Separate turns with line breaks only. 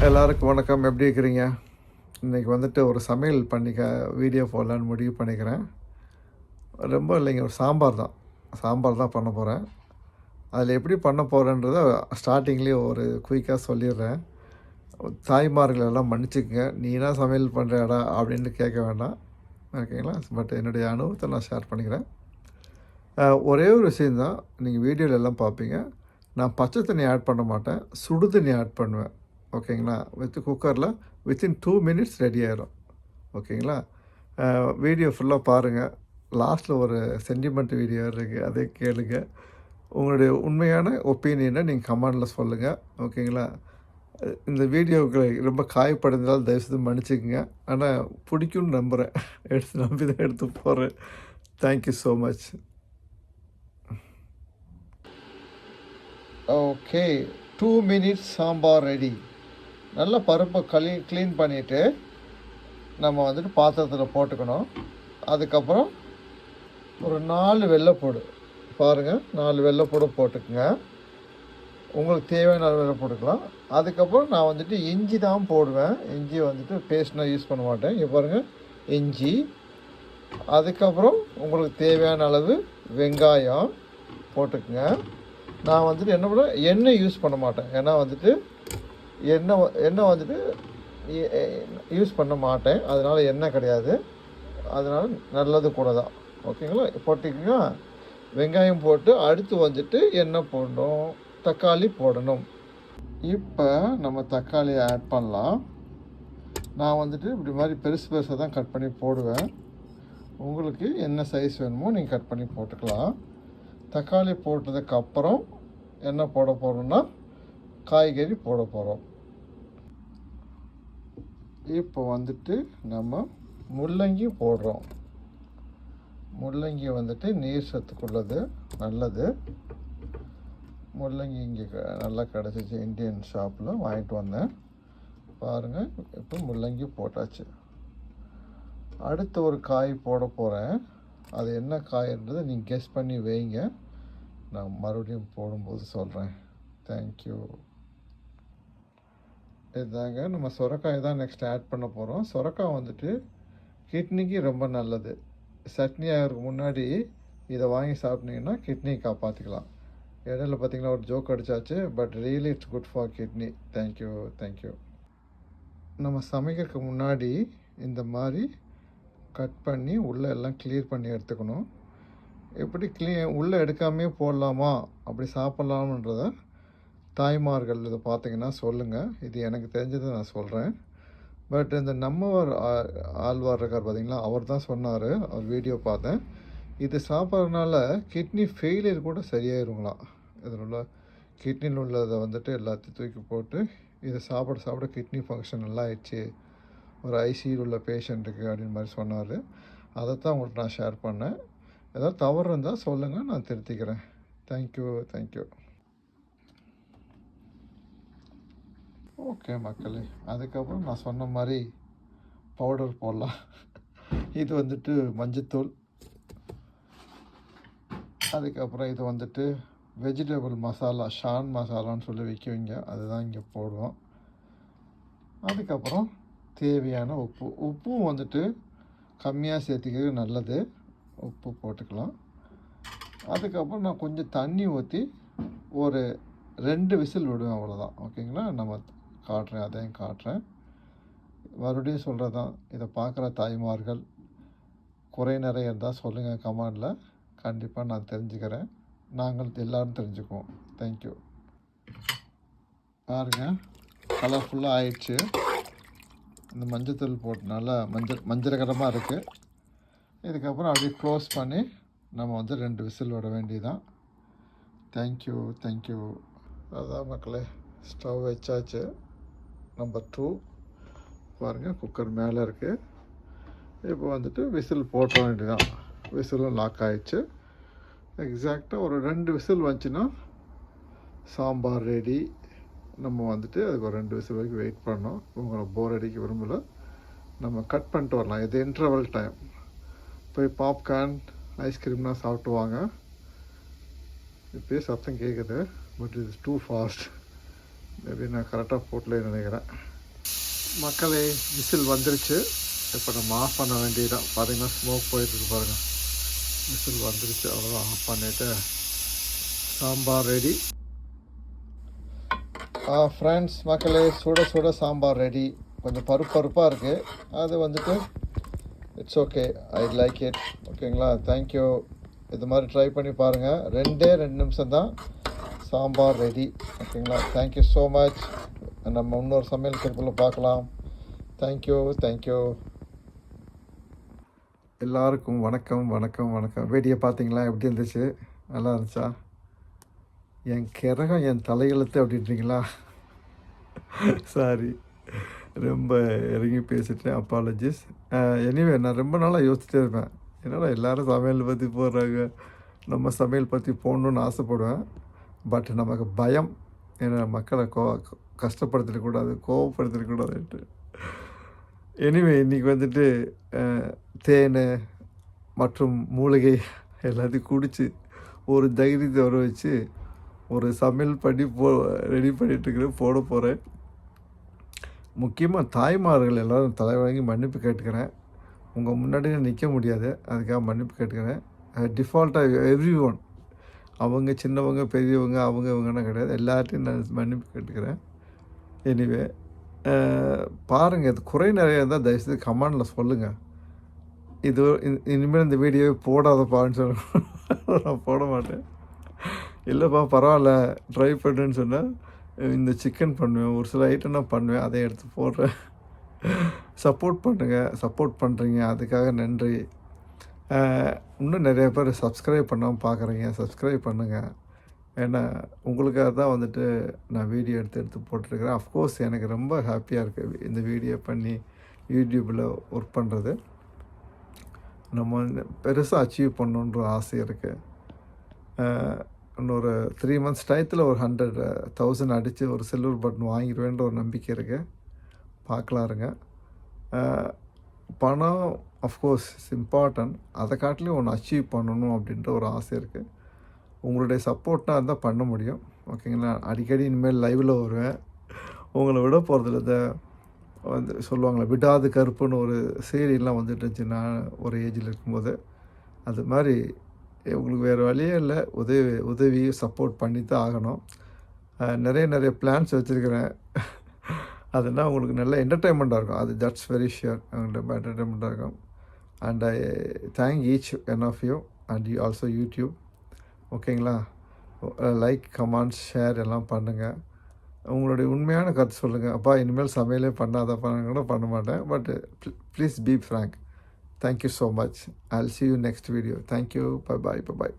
எல்லாருக்கும் வணக்கம். எப்படி இருக்கிறீங்க? இன்றைக்கி வந்துட்டு ஒரு சமையல் வீடியோ போடலான்னு முடிவு பண்ணிக்கிறேன். ரொம்ப இல்லைங்க, ஒரு சாம்பார் தான் பண்ண போகிறேன். அதில் எப்படி பண்ண போகிறேன்றத ஸ்டார்டிங்லேயே ஒரு குயிக்காக சொல்லிடுறேன். தாய்மார்கள் எல்லாம் மன்னிச்சுக்கங்க, நீ என்ன சமையல் பண்ணுறடா அப்படின்னு கேட்க வேண்டாம், ஓகேங்களா? பட் என்னுடைய அனுபவத்தை நான் ஷேர் பண்ணிக்கிறேன். ஒரே ஒரு விஷயந்தான், நீங்கள் வீடியோவில் எல்லாம் பார்ப்பீங்க, நான் பச்சை தண்ணி ஆட் பண்ண மாட்டேன், சுடு தண்ணி ஆட் பண்ணுவேன். ஓகேங்களா? குக்கரில் வித்தின் 2 மினிட்ஸ் ரெடி ஆயிடும். ஓகேங்களா? வீடியோ ஃபுல்லாக பாருங்கள். லாஸ்ட்டில் ஒரு சென்டிமெண்ட் வீடியோ இருக்குது, அதை கேளுங்க. உங்களுடைய உண்மையான ஒப்பீனியனை நீங்கள் கமெண்டில் சொல்லுங்கள். ஓகேங்களா? இந்த வீடியோவுக்கு ரொம்ப காயப்படுந்தால் தயவுசெய்து மன்னிச்சுக்குங்க. ஆனால் பிடிக்கும்னு நம்புகிறேன், நம்பி தான் எடுத்து போகிறேன். Thank you so much. Okay, 2 minutes sambar ready. நல்லா பருப்பை க்ளீன் பண்ணிவிட்டு நம்ம வந்துட்டு பாத்திரத்தில் போட்டுக்கணும். அதுக்கப்புறம் ஒரு 4 வெள்ளைப்பூடு பாருங்கள், 4 வெள்ளைப்பூடு போட்டுக்குங்க. உங்களுக்கு தேவையான வெள்ளை போட்டுக்கலாம். அதுக்கப்புறம் நான் வந்துட்டு இஞ்சி தான் போடுவேன். இஞ்சி வந்துட்டு பேஸ்ட்னால் யூஸ் பண்ண மாட்டேன். இங்கே பாருங்கள், இஞ்சி. அதுக்கப்புறம் உங்களுக்கு தேவையான அளவு வெங்காயம் போட்டுக்குங்க. நான் வந்துட்டு என்ன பண்ண, எண்ணெய் யூஸ் பண்ண மாட்டேன். ஏன்னா வந்துட்டு எண்ணெய் வந்துட்டு யூஸ் பண்ண மாட்டேன், அதனால் எண்ணெய் கிடையாது. அதனால் நல்லது கூட தான். ஓகேங்களா? போட்டிங்கன்னா வெங்காயம் போட்டு அடுத்து வந்துட்டு எண்ணெய் போடணும், தக்காளி போடணும். இப்போ நம்ம தக்காளியை ஆட் பண்ணலாம். நான் வந்துட்டு இப்படி மாதிரி பெருசு பெருசாக தான் கட் பண்ணி போடுவேன். உங்களுக்கு என்ன சைஸ் வேணுமோ நீங்கள் கட் பண்ணி போட்டுக்கலாம். தக்காளி போட்டதுக்கப்புறம் என்ன போட போகிறோம்னா காய்கறி போட போகிறோம். இப்போ வந்துட்டு நம்ம முள்ளங்கி போடுறோம். முள்ளங்கி வந்துட்டு நீர் சத்துக்குள்ளது, நல்லது. முள்ளங்கி இங்கே நல்லா கிடச்சிச்சு, இந்தியன் ஷாப்பில் வாங்கிட்டு வந்தேன். பாருங்கள், இப்போ முள்ளங்கி போட்டாச்சு. அடுத்த ஒரு காய் போட போகிறேன். அது என்ன காய்ன்றதை நீங்கள் கெஸ் பண்ணி வைங்க, நான் மறுபடியும் போடும்போது சொல்கிறேன். தேங்க்யூ. இதுதாங்க, நம்ம சுரக்காய் தான் நெக்ஸ்ட் ஆட் பண்ண போகிறோம். சுரக்காய் வந்துட்டு கிட்னிக்கு ரொம்ப நல்லது. சட்னி ஆகிறதுக்கு முன்னாடி இதை வாங்கி சாப்பிட்டீங்கன்னா கிட்னி காப்பாற்றிக்கலாம். இடையில பார்த்திங்கன்னா ஒரு ஜோக் அடித்தாச்சு, but really it's good for kidney. Thank you. நம்ம சமைக்கிறதுக்கு முன்னாடி இந்த மாதிரி கட் பண்ணி உள்ளே எல்லாம் கிளியர் பண்ணி எடுத்துக்கணும். எப்படி உள்ளே எடுக்காமே போடலாமா, அப்படி சாப்பிட்லாம்ன்றத தாய்மார்கள் இதை பார்த்திங்கன்னா சொல்லுங்கள். இது எனக்கு தெரிஞ்சதை நான் சொல்கிறேன். பட் இந்த நம்மவர் ஆழ்வார் இருக்கார் பார்த்திங்களா, அவர் தான் சொன்னார், அவர் வீடியோ பார்த்தேன். இது சாப்பிட்றதுனால கிட்னி ஃபெயிலியர் கூட சரியாயிருங்களாம். இதில் உள்ள கிட்னியில் உள்ளதை வந்துட்டு எல்லாத்தையும் தூக்கி போட்டு இதை சாப்பிட கிட்னி ஃபங்க்ஷன் நல்லா ஆயிடுச்சு, ஒரு ஐசியூவில் உள்ள பேஷண்ட்டுக்கு அப்படின்னு மாதிரி சொன்னார். அதை தான் உங்கள்கிட்ட நான் ஷேர் பண்ணேன். ஏதாவது தவறு இருந்தால் சொல்லுங்கள், நான் திருத்திக்கிறேன். தேங்க்யூ. ஓகே மக்களே, அதுக்கப்புறம் நான் சொன்ன மாதிரி பவுடர் போடலாம். இது வந்துட்டு மஞ்சத்தூள். அதுக்கப்புறம் இது வந்துட்டு வெஜிடபிள் மசாலா, ஷான் மசாலான்னு சொல்லி விற்குவீங்க, அதுதான் இங்கே போடுவோம். அதுக்கப்புறம் தேவையான உப்பும் வந்துட்டு கம்மியாக சேர்த்துக்கிறது நல்லது, உப்பு போட்டுக்கலாம். அதுக்கப்புறம் நான் கொஞ்சம் தண்ணி ஊற்றி ஒரு 2 விசில் விடுவேன், அவ்வளோதான். ஓகேங்களா? நம்ம அதையும் காட்டுறேன். மறுபடியும் சொல்கிறது தான், இதை பார்க்குற தாய்மார்கள் குறை நிறைய இருந்தால் சொல்லுங்கள் கமெண்டில், கண்டிப்பாக நான் தெரிஞ்சுக்கிறேன். நாங்கள் எல்லோரும் தெரிஞ்சுக்குவோம். தேங்க்யூ. பாருங்கள், கலர்ஃபுல்லாக ஆயிடுச்சு. இந்த மஞ்சத்தூள் போட்டு நல்லா மஞ்சள்கரமாக இருக்குது. இதுக்கப்புறம் அப்படியே க்ளோஸ் பண்ணி நம்ம வந்து 2 விசில் விட வேண்டியதான். தேங்க்யூ. அதான் மக்களே, ஸ்டவ் வச்சாச்சு. நம்பர் 2 பாருங்கள், குக்கர் மேலே இருக்குது. இப்போ வந்துட்டு விசில் போட்ட வேண்டியதான். விசிலும் லாக் ஆகிடுச்சு. எக்ஸாக்டாக ஒரு 2 விசில் வந்துச்சுன்னா சாம்பார் ரெடி. நம்ம வந்துட்டு அதுக்கு ஒரு 2 விசில் வரைக்கும் வெயிட் பண்ணோம். உங்களை போர் அடிக்க விரும்பலை, நம்ம கட் பண்ணிட்டு வரலாம். இது இன்டர்வல் டைம். போய் பாப்கார்ன், ஐஸ்கிரீம்லாம் சாப்பிட்டு வாங்க. இப்போயே சத்தம் கேட்குது, but it's two fast. Maybe நான் கரெக்டாக போட்டலே நினைக்கிறேன். மக்களே, விசில் வந்துருச்சு. இப்போ நம்ம ஆஃப் பண்ண வேண்டியதான். பாருங்கன்னா ஸ்மோக் போயிட்டுருக்கு பாருங்கள். விசில் வந்துருச்சு, அவ்வளோதான். ஆஃப் பண்ணிவிட்டு சாம்பார் ரெடி. ஃப்ரெண்ட்ஸ், மக்களே, சுட சுட சாம்பார் ரெடி. கொஞ்சம் பருப்பாக இருக்குது. அது வந்துட்டு it's okay, I like it. ஓகேங்களா, தேங்க்யூ. இது மாதிரி ட்ரை பண்ணி பாருங்கள். 2 நிமிஷம் தான், சாம்பார் ரெடி. ஓகேங்களா, தேங்க்யூ ஸோ மச். நம்ம இன்னொரு சமையல் குறிப்பில் பார்க்கலாம். தேங்க்யூ. எல்லாருக்கும் வணக்கம். வீடியோ பார்த்தீங்களா? எப்படி இருந்துச்சு? நல்லா இருந்துச்சா? என் கிரகம் என் தலையெழுத்து அப்படின்றீங்களா? சாரி, ரொம்ப இறங்கி பேசிட்டேன், அப்பாலஜிஸ். எனிவே, நான் ரொம்ப நாளாக யோசிச்சுட்டே இருப்பேன், என்னடா எல்லோரும் சமையல் பற்றி போடுறாங்க, நம்ம சமையல் பற்றி போடணுன்னு ஆசைப்படுவேன். பட் நமக்கு பயம், ஏன்னா மக்களை கஷ்டப்படுத்திடக்கூடாது, கோவப்படுத்திடக்கூடாதுன்ட்டு. எனிவே, இன்றைக்கி வந்துட்டு தேன் மற்றும் மூலிகை எல்லாத்தையும் குடித்து ஒரு தைரியத்தை வர வச்சு ஒரு சமையல் பண்ணி ரெடி பண்ணிட்டுருக்கிறேன், போட போகிறேன். முக்கியமாக தாய்மார்கள் எல்லோரும் தலை வழங்கி மன்னிப்பு கேட்டுக்கிறேன். உங்கள் முன்னாடியே நிற்க முடியாது, அதுக்காக மன்னிப்பு கேட்டுக்கிறேன். டிஃபால்ட்டாக எவ்ரி ஒன், அவங்க சின்னவங்க பெரியவங்க அவங்க இவங்கன்னா கிடையாது, எல்லார்ட்டையும் நான் மன்னிப்பு கேட்டுக்கிறேன். எனிவே, பாருங்கள், இது குறை நிறைய இருந்தால் தயவுசெய்து கமெண்டில் சொல்லுங்கள். இது இனிமேல் இந்த வீடியோவே போடாதப்பான்னு சொல்ல நான் போட மாட்டேன். இல்லைப்பா பரவாயில்ல ட்ரை பண்ணுன்னு சொன்னால் இந்த சிக்கன் பண்ணுவேன், ஒரு சில ஐட்டம் நான் பண்ணுவேன், அதை எடுத்து போடுறேன். சப்போர்ட் பண்ணுறீங்க, அதுக்காக நன்றி. இன்னும் நிறைய பேர் சப்ஸ்கிரைப் பண்ணாமல் பார்க்குறீங்க, சப்ஸ்கிரைப் பண்ணுங்கள். ஏன்னா உங்களுக்காக தான் வந்துட்டு நான் வீடியோ எடுத்து போட்டிருக்கிறேன். அஃப்கோர்ஸ் எனக்கு ரொம்ப ஹாப்பியாக இருக்குது இந்த வீடியோ பண்ணி யூடியூப்பில் ஒர்க் பண்ணுறது. நம்ம பெருசாக அச்சீவ் பண்ணணுன்ற ஆசை இருக்குது. இன்னொரு 3 months டயத்தில் ஒரு 100,000 அடித்து ஒரு சில்வர் பட்டன் வாங்கிடுவேன்ற ஒரு நம்பிக்கை இருக்குது. பார்க்கலாம் இருங்க. பணம் அஃப்கோர்ஸ் இட்ஸ் இம்பார்ட்டன்ட், அதை காட்டிலையும் ஒன்று அச்சீவ் பண்ணணும் அப்படின்ற ஒரு ஆசை இருக்குது. உங்களுடைய சப்போர்ட்னா இருந்தால் பண்ண முடியும். ஓகேங்களா, அடிக்கடி இனிமேல் லைவில் வருவேன். உங்களை விட போகிறதில்ல. இந்த வந்து சொல்லுவாங்களே விடாது கருப்புன்னு ஒரு சீரியல்லாம் வந்துட்டு இருந்துச்சு நான் ஒரு ஏஜில் இருக்கும்போது. அது மாதிரி உங்களுக்கு வேறு வழியே இல்லை, உதவி சப்போர்ட் பண்ணி தான் ஆகணும். நிறைய பிளான்ஸ் வச்சுருக்கிறேன். அதுனா உங்களுக்கு நல்ல என்டர்டெயின்மெண்ட்டாக இருக்கும். அது தட்ஸ் வெரி ஷியர், ரொம்ப என்டர்டெயின்மெண்ட்டாக இருக்கும். And I thank each one of you and you also YouTube. ஓகேங்களா, லைக் கமெண்ட்ஸ் ஷேர் எல்லாம் பண்ணுங்கள். உங்களுடைய உண்மையான கருத்து சொல்லுங்கள். அப்பா இனிமேல் சமையலே பண்ணாத கூட பண்ண மாட்டேன். But please be frank. Thank you so much. I'll see you next video. Thank you. Bye bye.